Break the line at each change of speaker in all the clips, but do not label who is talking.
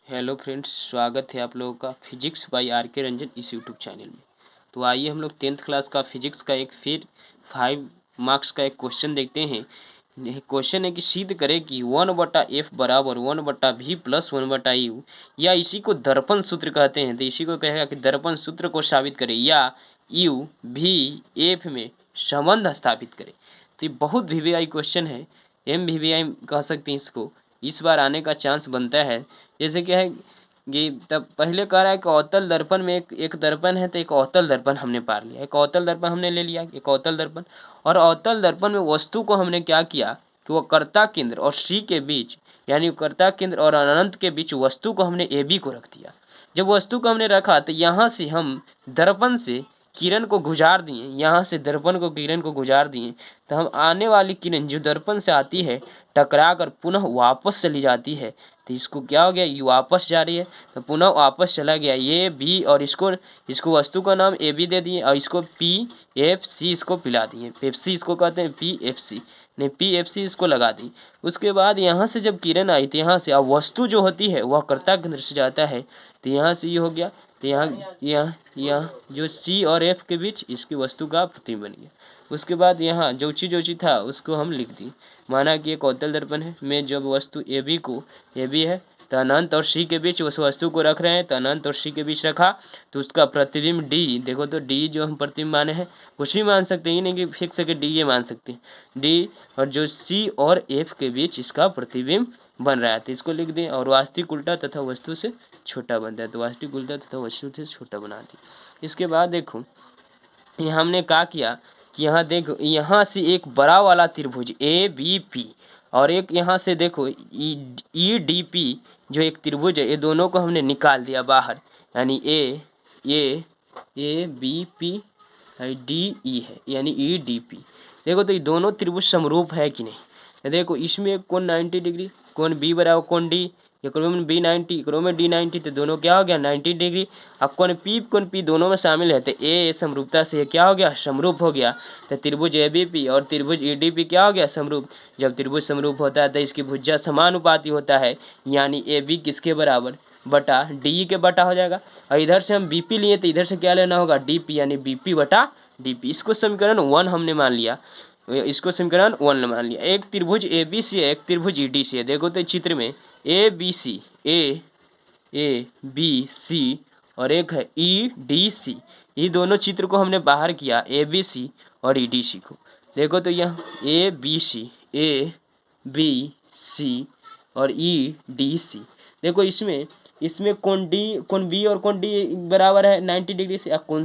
Hello friends, स्वागत है आप लोगों का फिजिक्स बाय आर के रंजन इस यूट्यूब चैनल में। तो आइए हम लोग 10th क्लास का फिजिक्स का एक फिर 5 मार्क्स का एक क्वेश्चन देखते हैं। यह क्वेश्चन है कि सिद्ध करें कि 1/f बराबर 1/v प्लस 1/u, या इसी को दर्पण सूत्र कहते हैं। तो इसी को कहेगा कि दर्पण सूत्र को साबित करें या u v f में संबंध स्थापित करें। तो ये बहुत वीवीआई क्वेश्चन है, MVVI कह सकते हैं इसको। इस बार आने का चांस बनता है। जैसे क्या है कि तब पहले कह रहा है कि अवतल दर्पण में एक दर्पण है, तो एक अवतल दर्पण हमने पार लिया, एक अवतल दर्पण हमने ले लिया, एक अवतल दर्पण। और अवतल दर्पण में वस्तु को हमने क्या किया कि वो कर्ता केंद्र और सी के बीच, यानी कर्ता केंद्र और अनंत के बीच वस्तु को हमने AB को रख दिया। जब वस्तु को हमने रखा तो यहाँ से हम दर्पण से किरण को गुजार दिए, यहाँ से दर्पण को किरण को गुजार दिए, तो हम आने वाली किरण जो दर्पण से आती है टकरा कर पुनः वापस चली जाती है। तो इसको क्या हो गया, ये वापस जा रही है तो पुनः वापस चला गया ये बी, और इसको वस्तु का नाम ए बी दे दिए और इसको PFC इसको पिला दिए। पेप्सी इसको कहते हैं PFC, नहीं PFC इसको लगा दी। उसके बाद यहाँ से जब किरण आई तो यहाँ से अब वस्तु जो होती है वह कर्ता केंद्र से जाता है, तो यहाँ से ये हो गया। तो यहाँ जो C और F के बीच इसकी वस्तु का प्रतिबिंब बन गया। उसके बाद यहाँ जो चीज़ था उसको हम लिख दी। माना कि एक अवतल दर्पण है में जब वस्तु AB है तो अनंत और C के बीच उस वस्तु को रख रहे हैं, तो अनंत और C के बीच रखा तो उसका प्रतिबिंब D, देखो तो D जो हम प्रतिबिंब माने हैं कुछ भी मान सकते हैं, ये नहीं कि फिक्स है कि D ये मान सकते हैं D, और जो C और F के बीच इसका प्रतिबिंब बन रहा है तो इसको लिख दें। और वास्तविक उल्टा तथा वस्तु से छोटा बनता है, तो वास्तविक उल्टा तथा वस्तु से छोटा बना दी। इसके बाद देखो ये हमने क्या किया कि यहाँ देखो यहाँ से एक बड़ा वाला त्रिभुज ABP और एक यहाँ से देखो EDP जो एक त्रिभुज है, ये दोनों को हमने निकाल दिया बाहर, यानी ABP DE है यानी EDP। देखो तो ये दोनों त्रिभुज समरूप है कि नहीं। देखो इसमें कोण 90 डिग्री, कोण B बराबर कोण D, एकरो में B90 एकरो में D90, तो दोनों क्या हो गया 90 डिग्री। अब कोण P दोनों में शामिल है तो A समरूपता से क्या हो गया, समरूप हो गया। तो त्रिभुज ABP और त्रिभुज EDP क्या हो गया, समरूप। जब त्रिभुज समरूप होता है तो इसकी भुजा समानुपाती होता है, यानी AB किसके बराबर बटा DE के बटा हो जाएगा। और इधर से हम BP लिए तो इधर से क्या लेना होगा DP, यानी BP बटा DP। इसको समीकरण 1 हमने मान लिया, इसको समीकरण 1 मान लिया। एक त्रिभुज ABC है, एक त्रिभुज EDC है। देखो तो चित्र में ABC और एक है EDC, ये दोनों चित्र को हमने बाहर किया ABC और EDC को। देखो तो यहाँ ABC और EDC, देखो इसमें कोण B और कोण D बराबर है 90 डिग्री से, कोण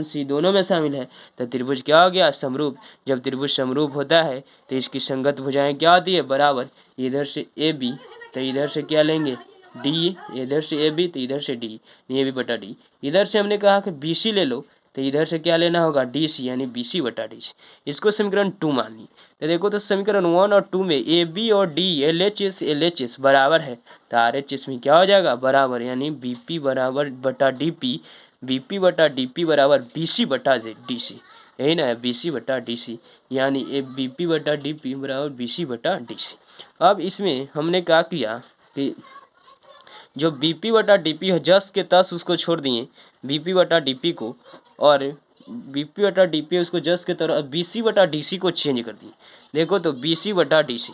C दोनों में शामिल है, तो त्रिभुज क्या हो गया, समरूप। जब त्रिभुज समरूप होता है तो इसकी संगत भुजाएं क्या होती है, बराबर। इधर से AB तो इधर से क्या लेंगे D, इधर से AB तो इधर से D, AB बटा D। इधर से हमने कहा कि BC ले लो तो इधर से क्या लेना होगा DC, यानी BC बटा DC। इसको समीकरण 2 मान ली। तो देखो तो समीकरण 1 और 2 में AB और D LHS बराबर है, तो RHS में क्या हो जाएगा बराबर, यानी BP बराबर बटा DP, BP बटा DP बराबर BC बटा DC, यही ना है BC बटा DC, यानी BP बटा DP बराबर BC बटा DC। अब इसमें हमने क्या किया कि जो BP बटा DP है जस के तस उसको छोड़ दिए BP बटा DP को, और BP बटा DP उसको जस के तरह BC बटा DC को चेंज कर दिए। देखो तो BC बटा DC,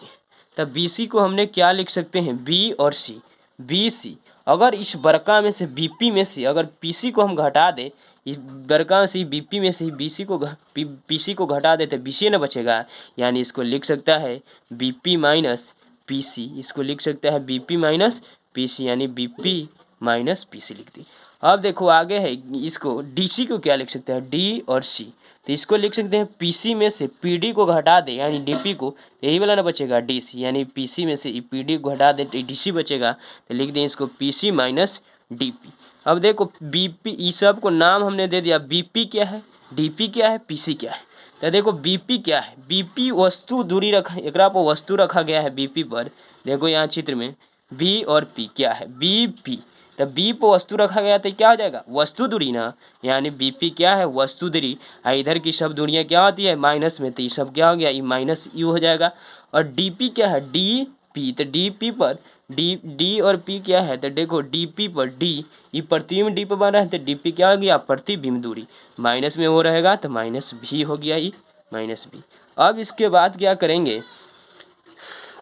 तब BC को हमने क्या लिख सकते हैं B और C। BC अगर इस बरका में से BP में से अगर PC को हम घटा दे, इस बरका में से BP में से PC को घटा देते BC न बचेगा, यानी इसको लिख सकता है BP माइनस PC, इसको लिख सकता है BP माइनस PC, यानी BP माइनस PC लिख दी। अब देखो आगे है इसको DC को क्या लिख सकते हैं D और C, तो इसको लिख सकते हैं PC में से PD को घटा दे, यानी DP को, यही वाला ना बचेगा DC, यानी PC में से PD को घटा दे तो DC बचेगा, तो लिख दें इसको PC माइनस DP। अब देखो BP इस सब को नाम हमने दे दिया, BP क्या है, DP क्या है, PC क्या है। तो देखो BP क्या है, BP वस्तु दूरी रखा, एकरा पर वस्तु रखा गया है BP पर। देखो यहाँ चित्र में B और P क्या है BP, तो B पर वस्तु रखा गया तो क्या हो जाएगा वस्तु दूरी ना, यानी BP क्या है वस्तु दूरी। इधर की सब दूरियां क्या होती है माइनस में, तो ये सब क्या हो गया ये माइनस यू हो जाएगा। और DP क्या है DP, तो DP पर डी और पी क्या है, तो देखो डी पी पर डी, ये प्रतिबिंब डी पर बन रहा है, तो डी पी क्या हो गया, प्रतिबिंब दूरी, माइनस में वो रहेगा तो माइनस भी हो गया, ये माइनस भी। अब इसके बाद क्या करेंगे,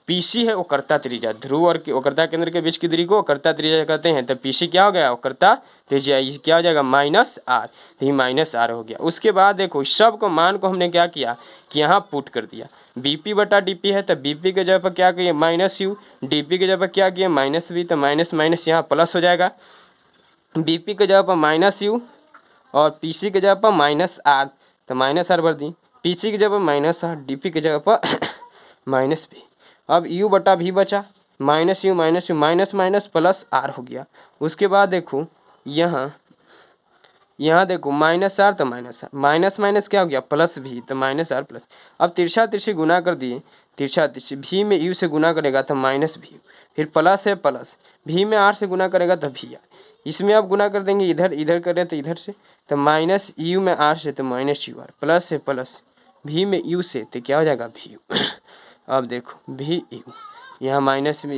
पीसी है वक्रता त्रिज्या, ध्रुव और वक्रता केंद्र के बीच की दूरी को वक्रता त्रिज्या कहते हैं, तो पीसी क्या हो गया, वक्रता त्रिज्या, ये क्या हो जाएगा माइनस आर, तो ये माइनस आर हो गया। उसके बाद देखो सब को मान को हमने क्या किया कि यहाँ पुट कर दिया, बीपी बटा डीपी है तो बीपी के जगह पर क्या किए माइनस यू, डीपी के जगह पर क्या किए माइनस वी, तो माइनस माइनस यहाँ प्लस हो जाएगा, बीपी के जगह पर माइनस यू और पीसी के जगह पर माइनस आर, तो माइनस आर भर दी, पीसी की जगह पर माइनस आर, डीपी की जगह पर माइनस भी। अब u बटा भी बचा, minus u minus minus plus r हो गया। उसके बाद देखो यहाँ देखो माइनस आर तो माइनस आर, माइनस माइनस क्या हो गया प्लस भी, तो माइनस आर प्लस। अब तिरछा तिरछी गुना कर दिए, तिरछा तिरछी भी में यू से गुना करेगा तो माइनस भी, फिर प्लस है प्लस, भी में आर से गुना करेगा तो भी आर, इसमें आप गुना कर देंगे इधर इधर करें तो इधर से, तो माइनस यू में आर से तो माइनस यू आर, प्लस से प्लस, भी में यू से तो क्या हो जाएगा भी यू। अब देखो भी यू, यहाँ माइनस में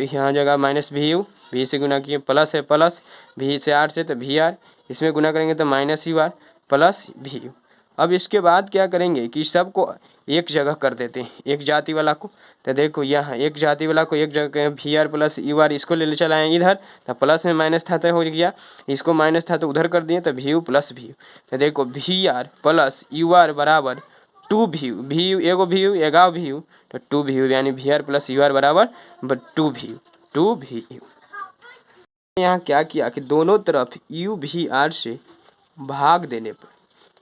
यहाँ जगह माइनस भी यू, भी से गुना किए, प्लस है प्लस, भी से आर से तो भी आर, इसमें गुना करेंगे तो माइनस यू आर प्लस भी यू। अब इसके बाद क्या करेंगे कि सबको एक जगह कर देते हैं, एक जाति वाला को, तो देखो यहाँ एक जाति वाला को एक जगह भी आर प्लस यू आर, इसको ले चला आए इधर, तो प्लस में माइनस था तो हो गया, इसको माइनस था तो उधर कर दिए तो भी यू प्लस भी यू, तो देखो भी आर प्लस यू आर बराबर टू भी यू, भी यू एगो भी यू एगाव भी यू, तो टू भी यू, यानी भी आर प्लस यू आर बराबर टू भी यू। यहाँ क्या किया कि दोनों तरफ यू भी आर से भाग देने पर,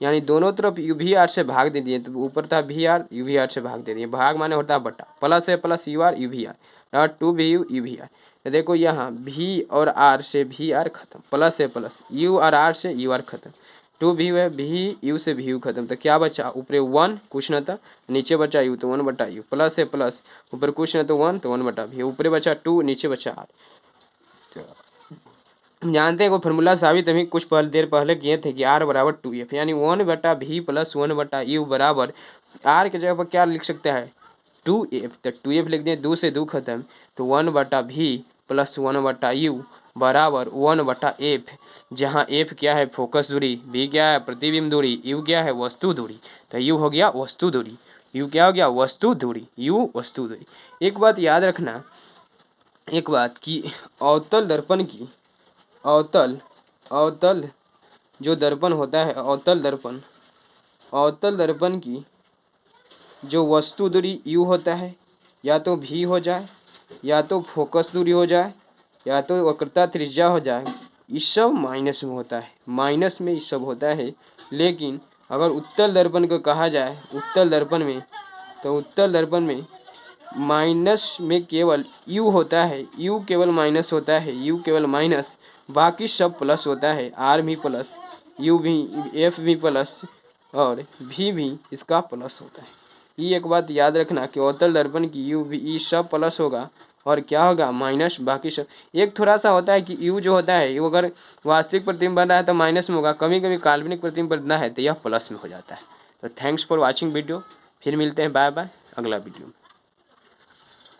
यानी दोनों तरफ यू भी आर से भाग दे दिए, तो ऊपर था भी आर यू भी आर से भाग दे दिए, भाग माने होता है बटा, प्लस है प्लस यू आर यू भी आर, टू भी यू भी आर, तो देखो यहाँ भी और आर से भी आर खत्म, प्लस है प्लस, यू और आर से यू आर खत्म, टू भी है भी यू से भी यू खत्म, तो क्या बचा ऊपर वन कुछ न था, नीचे बचा यू तो वन बटा यू, प्लस है प्लस, ऊपर कुछ न तो वन बटा भी, ऊपर बचा टू नीचे बचा आर। जानते हैं को फार्मूला साबित अभी कुछ देर पहले किए थे कि आर बराबर टू एफ, यानी वन बटा भी प्लस वन बटा यू बराबर आर के जगह पर क्या लिख सकते हैं टू एफ, तो टू एफ लिख दिए, दो से दो खत्म, तो वन बटा भी प्लस वन बटा यू बराबर वन बटा एफ, जहाँ एफ क्या है फोकस दूरी, बी क्या है प्रतिबिंब दूरी, यू क्या है वस्तु दूरी, तो यू हो गया वस्तु दूरी, यू क्या हो गया वस्तु दूरी, यू वस्तु दूरी। एक बात याद रखना, एक बात कि अवतल दर्पण की अवतल जो दर्पण होता है, अवतल दर्पण की जो वस्तु दूरी यू होता है, या तो भी हो जाए, या तो फोकस दूरी हो जाए, या तो वक्रता त्रिज्या हो जाए, ये सब माइनस में होता है, माइनस में ये सब होता है। लेकिन अगर उत्तल दर्पण को कहा जाए, उत्तल दर्पण में, तो उत्तल दर्पण में माइनस में केवल यू होता है, यू केवल माइनस होता है, यू केवल माइनस, बाकी सब प्लस होता है, आर भी प्लस, यू भी, एफ भी प्लस और भी इसका प्लस होता है। ये एक बात याद रखना कि अवतल दर्पण की यू भी ई सब प्लस होगा और क्या होगा माइनस, बाकी सब। एक थोड़ा सा होता है कि यू जो होता है वो अगर वास्तविक प्रतिबिंब बन रहा है तो माइनस में होगा, कभी कभी काल्पनिक प्रतिबिंब बनना है तो यह प्लस में हो जाता है। तो थैंक्स फॉर वॉचिंग वीडियो, फिर मिलते हैं, बाय बाय अगला वीडियो में।